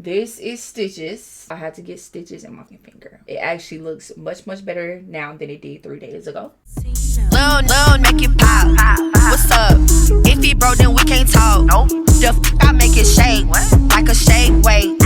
This is stitches. I had to get stitches in my finger. It actually looks much better now than it did 3 days ago. Lil, make it pop. What's up? If he broke, then we can't talk. Nope. I make it shake like a shake weight.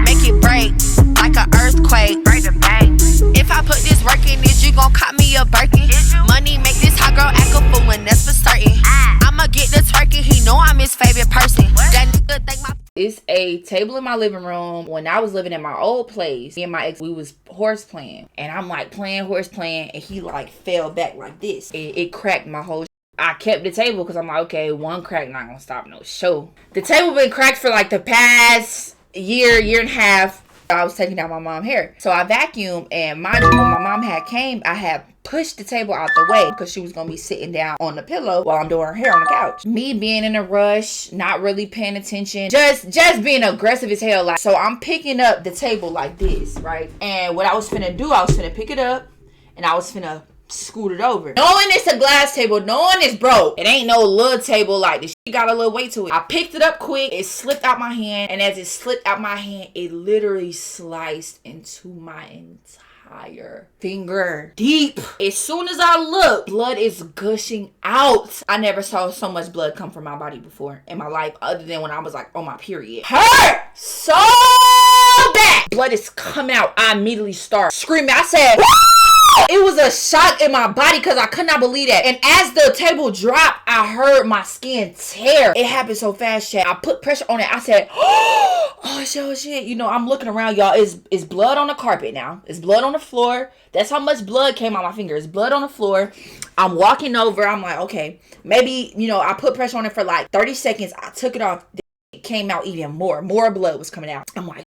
Make it break like an earthquake. Break the bank. If I put this work in, is you gon' cop me a Birkin? Money make this hot girl act a fool, and that's for certain. I'ma get the twerking. He know I'm his favorite person. That nigga think my. It's a table in my living room. When I was living in my old place, me and my ex, we was horse playing. And I'm like horse playing, and he like fell back like this. It cracked my whole I kept the table because I'm like, okay, one crack not gonna stop no show. The table been cracked for like the past year and a half. I was taking out my mom's hair. So I vacuumed, and mind you, when my mom had came, I had pushed the table out the way because she was gonna be sitting down on the pillow while I'm doing her hair on the couch. Me being in a rush, not really paying attention, just being aggressive as hell. Like, so I'm picking up the table like this, right? And what I was finna do, I was finna pick it up, and I was finna scoot it over. Knowing it's a glass table, knowing it's broke. It ain't no little table like this. She got a little weight to it. I picked it up quick. It slipped out my hand. And as it slipped out my hand, it literally sliced into my entire finger. Deep. As soon as I look, blood is gushing out. I never saw so much blood come from my body before in my life, other than when I was like on my period. Hurt so bad. Blood is coming out. I immediately start screaming. I said, it was a shock in my body because I could not believe that. And as the table dropped, I heard my skin tear. It happened so fast, chat. I put pressure on it. I said, oh shit. You know, I'm looking around, y'all. It's blood on the carpet now. It's blood on the floor. That's how much blood came out my finger. It's blood on the floor. I'm walking over. I'm like, okay, maybe, you know, I put pressure on it for like 30 seconds. I took it off. It came out even more. More blood was coming out. I'm like,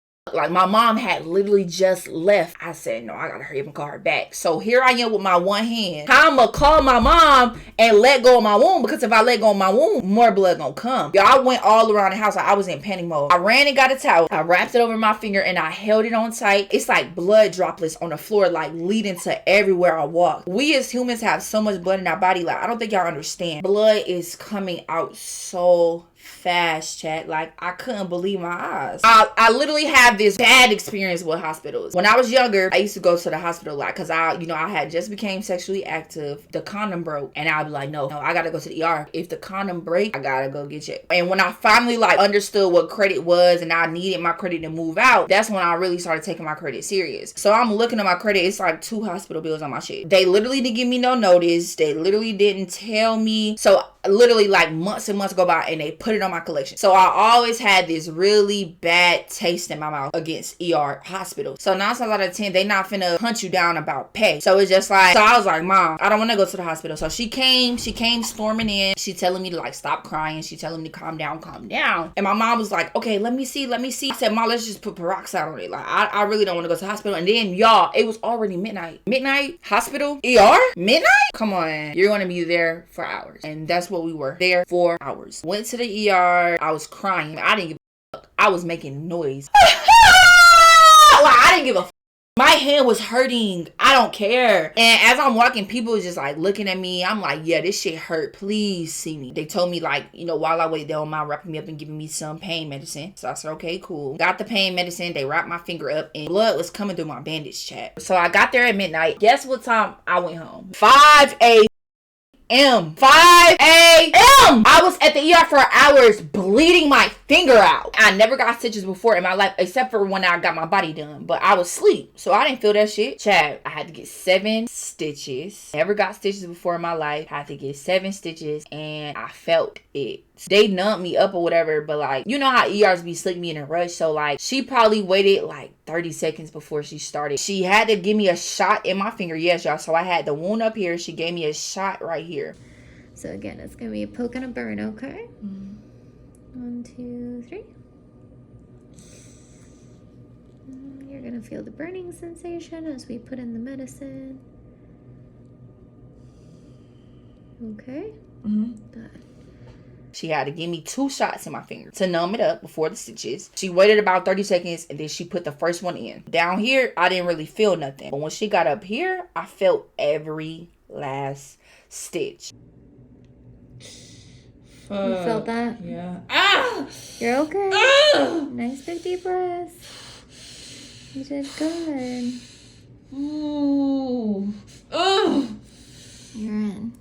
my mom had literally just left. I said, no, I gotta hurry up and call her back. So here I am with my one hand. How I'm gonna call my mom and let go of my wound? Because if I let go of my wound, more blood gonna come. Y'all, I went all around the house. I was in panic mode. I ran and got a towel. I wrapped it over my finger and I held it on tight. It's like blood droplets on the floor, like leading to everywhere I walk. We as humans have so much blood in our body. Like, I don't think y'all understand. Blood is coming out so fast, chat. Like, I couldn't believe my eyes. I literally have this bad experience with hospitals. When I was younger, I used to go to the hospital a lot because I had just became sexually active. The condom broke, and I'd be like, no, I gotta go to the ER. If the condom break, I gotta go get checked. And when I finally like understood what credit was and I needed my credit to move out, that's when I really started taking my credit serious. So I'm looking at my credit. It's like 2 hospital bills on my shit. They literally didn't give me no notice. They literally didn't tell me. So literally like months and months go by and they put it on my collection. So I always had this really bad taste in my mouth against ER hospitals. So 9 times out of 10, they not finna hunt you down about pay. So it's just like, so I was like, Mom, I don't want to go to the hospital. So she came storming in. She telling me to like stop crying. She telling me to calm down. And my mom was like, okay, let me see. I said, Mom, let's just put peroxide on it. Like, I really don't want to go to the hospital. And then y'all, it was already midnight. Hospital, ER, midnight. Come on, you're gonna be there for hours. And that's what we were there for hours. Went to the ER. I was crying. I didn't give a fuck. I was making noise. Like, I didn't give a fuck. My hand was hurting. I don't care. And as I'm walking, people was just like looking at me. I'm like, yeah, this shit hurt. Please see me. They told me like, you know, while I wait, they don't mind wrapping me up and giving me some pain medicine. So I said, okay, cool. Got the pain medicine. They wrapped my finger up and blood was coming through my bandage, chat. So I got there at midnight. Guess what time I went home? 5 a.m. I was at the ER for hours bleeding my finger out. I never got stitches before in my life except for when I got my body done, but I was asleep, so I didn't feel that shit. Chad, I had to get 7 stitches. Never got stitches before in my life. Had to get 7 stitches and I felt it. They numbed me up or whatever, but like, you know how ERs be slick me in a rush. So like, she probably waited like 30 seconds before she started. She had to give me a shot in my finger. Yes, y'all. So I had the wound up here. She gave me a shot right here. So again, it's gonna be a poke and a burn, okay? 1, 2, 3. You're gonna feel the burning sensation as we put in the medicine. Okay. Good. She had to give me 2 shots in my finger to numb it up before the stitches. She waited about 30 seconds and then she put the first one in. Down here, I didn't really feel nothing. But when she got up here, I felt every last stitch. You felt that? Yeah. Ah! You're okay. Ah! Nice big deep breath. You did good. Ooh. Ugh. You're in.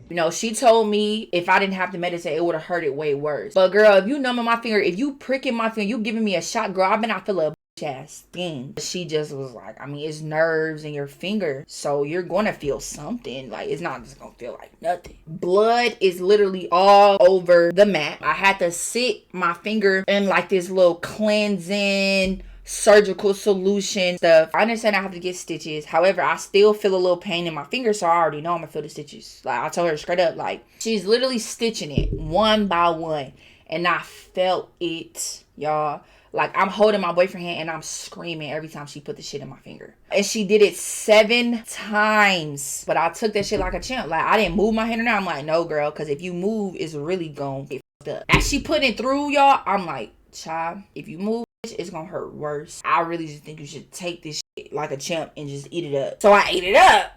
You know, she told me if I didn't have to meditate, it would have hurt it way worse. But girl, if you numbing my finger, if you pricking my finger, you giving me a shot, girl, I bet I feel a ass thing. She just was like, I mean, it's nerves in your finger, so you're gonna feel something. Like, it's not just gonna feel like nothing. Blood is literally all over the mat. I had to sit my finger in like this little cleansing surgical solution stuff. I understand I have to get stitches. However, I still feel a little pain in my finger, so I already know I'm gonna feel the stitches. Like, I told her straight up, like, she's literally stitching it one by one, and I felt it, y'all. Like, I'm holding my boyfriend's hand and I'm screaming every time she put the shit in my finger. And she did it 7 times. But I took that shit like a champ. Like, I didn't move my hand or not. I'm like, no, girl, because if you move, it's really gonna get fucked up. As she putting it through, y'all, I'm like, child, if you move, it's gonna hurt worse. I really just think you should take this shit like a champ and just eat it up. So I ate it up.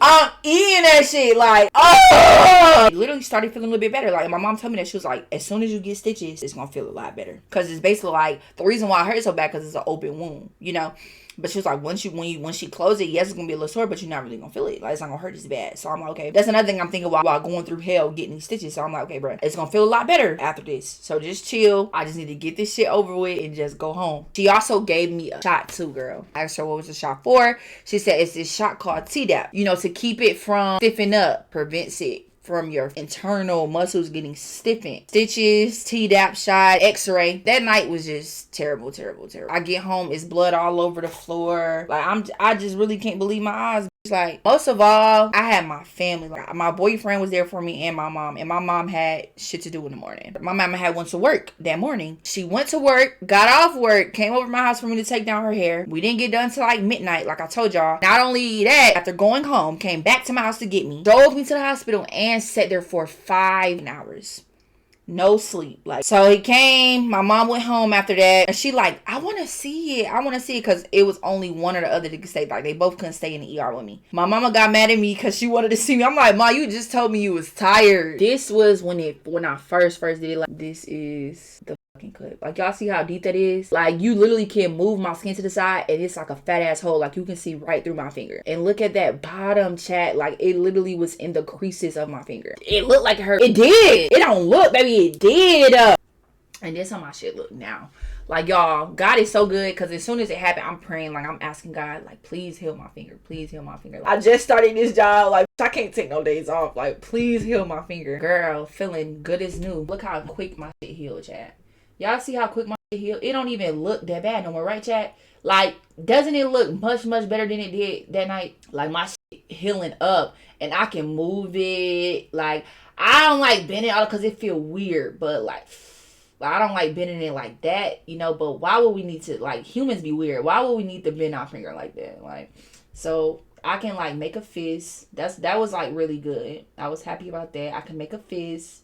I'm eating that shit like, oh! It literally started feeling a little bit better. Like, my mom told me that she was like, as soon as you get stitches, it's gonna feel a lot better. Because it's basically like, the reason why I hurt so bad because it's an open wound, you know? But she was like, when she close it, yes, it's gonna be a little sore, but you're not really gonna feel it. Like, it's not gonna hurt as bad. So I'm like, okay. That's another thing I'm thinking while going through hell getting these stitches. So I'm like, okay, bro, it's gonna feel a lot better after this. So just chill. I just need to get this shit over with and just go home. She also gave me a shot too, girl. I asked her what was the shot for. She said it's this shot called Tdap. You know, to keep it from stiffing up, prevents it from your internal muscles getting stiffened. Stitches, Tdap shot, x-ray. That night was just terrible. I get home, it's blood all over the floor. Like, I just really can't believe my eyes. Like, most of all, I had my family. Like, my boyfriend was there for me and my mom had shit to do in the morning. My mama had went to work that morning. She went to work, got off work, came over to my house for me to take down her hair. We didn't get done till like midnight, like I told y'all. Not only that, after going home, came back to my house to get me, drove me to the hospital, and sat there for 5 hours. No sleep. Like, so he came, my mom went home after that, and she like, I want to see it, because it was only one or the other that could stay. Like, they both couldn't stay in the ER with me. My mama got mad at me because she wanted to see me. I'm like, Ma, you just told me you was tired. This was when I first did it. Like, this is the fucking clip. Like, y'all see how deep that is? Like, you literally can move my skin to the side and it's like a fat ass hole. Like, you can see right through my finger. And look at that bottom, chat. Like, it literally was in the creases of my finger. It looked like it hurt. It did. It don't look, baby. It did. And this how my shit look now. Like, y'all, God is so good, because as soon as it happened, I'm praying, like, I'm asking God, like, please heal my finger. Please heal my finger. Like, I just started this job. Like, I can't take no days off. Like, please heal my finger. Girl, feeling good as new. Look how quick my shit healed, chat. Y'all see how quick my shit healed? It don't even look that bad no more, right, chat? Like, doesn't it look much better than it did that night? Like, my shit healing up, and I can move it. Like, I don't like bending it because it feel weird, but like, I don't like bending it like that, you know. But why would we need to, like, humans be weird? Why would we need to bend our finger like that? Like, so I can like make a fist. That was like really good. I was happy about that. I can make a fist.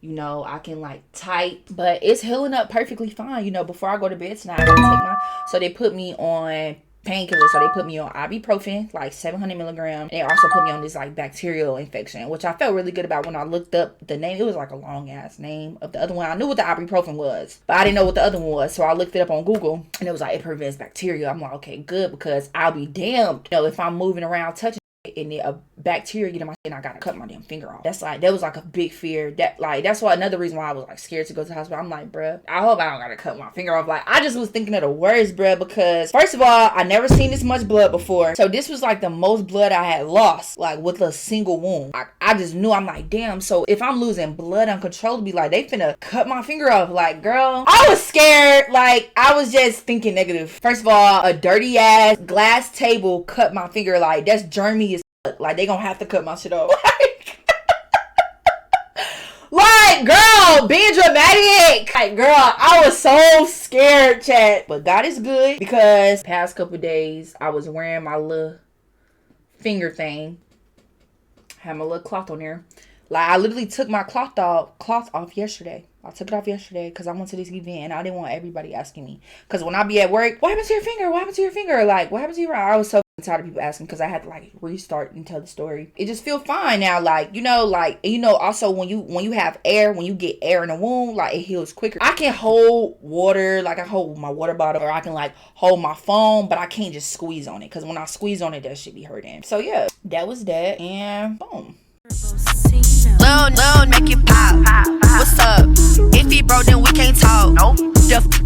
You know, I can like type, but it's healing up perfectly fine. You know, before I go to bed tonight, I gotta take my. So they put me on painkillers. So they put me on ibuprofen, like 700 milligrams. They also put me on this like bacterial infection, which I felt really good about when I looked up the name. It was like a long ass name of the other one. I knew what the ibuprofen was, but I didn't know what the other one was. So I looked it up on Google, and it was like, it prevents bacteria. I'm like, okay, good, because I'll be damned, you know, if I'm moving around touching and a bacteria get in my shit and I gotta cut my damn finger off. That was like a big fear. That's why another reason why I was like scared to go to the hospital. I'm like, bruh, I hope I don't gotta cut my finger off. Like, I just was thinking of the worst, bruh, because first of all, I never seen this much blood before. So this was like the most blood I had lost, like with a single wound. I just knew, I'm like, damn, so if I'm losing blood uncontrollably, like they finna cut my finger off. Like, girl, I was scared. Like, I was just thinking negative. First of all, a dirty ass glass table cut my finger. Like, that's germy as fuck. Like, they gonna have to cut my shit off. Like, girl, being dramatic. Like, girl, I was so scared, chat. But God is good, because past couple days, I was wearing my little finger thing. Had my little cloth on there. Like, I literally took my cloth off yesterday. I took it off yesterday because I went to this event and I didn't want everybody asking me. Because when I be at work, what happened to your finger? What happened to your finger? Like, what happened to your... I was so I'm tired of people asking because I had to like restart and tell the story. It just feel fine now, like also when you have air, when you get air in the womb, like it heals quicker. I can hold water, like I hold my water bottle, or I can like hold my phone, but I can't just squeeze on it because when I squeeze on it, that shit be hurting. So yeah, that was that, and boom. Lil, make it pop. What's up? If he broke, then we can't talk. Nope.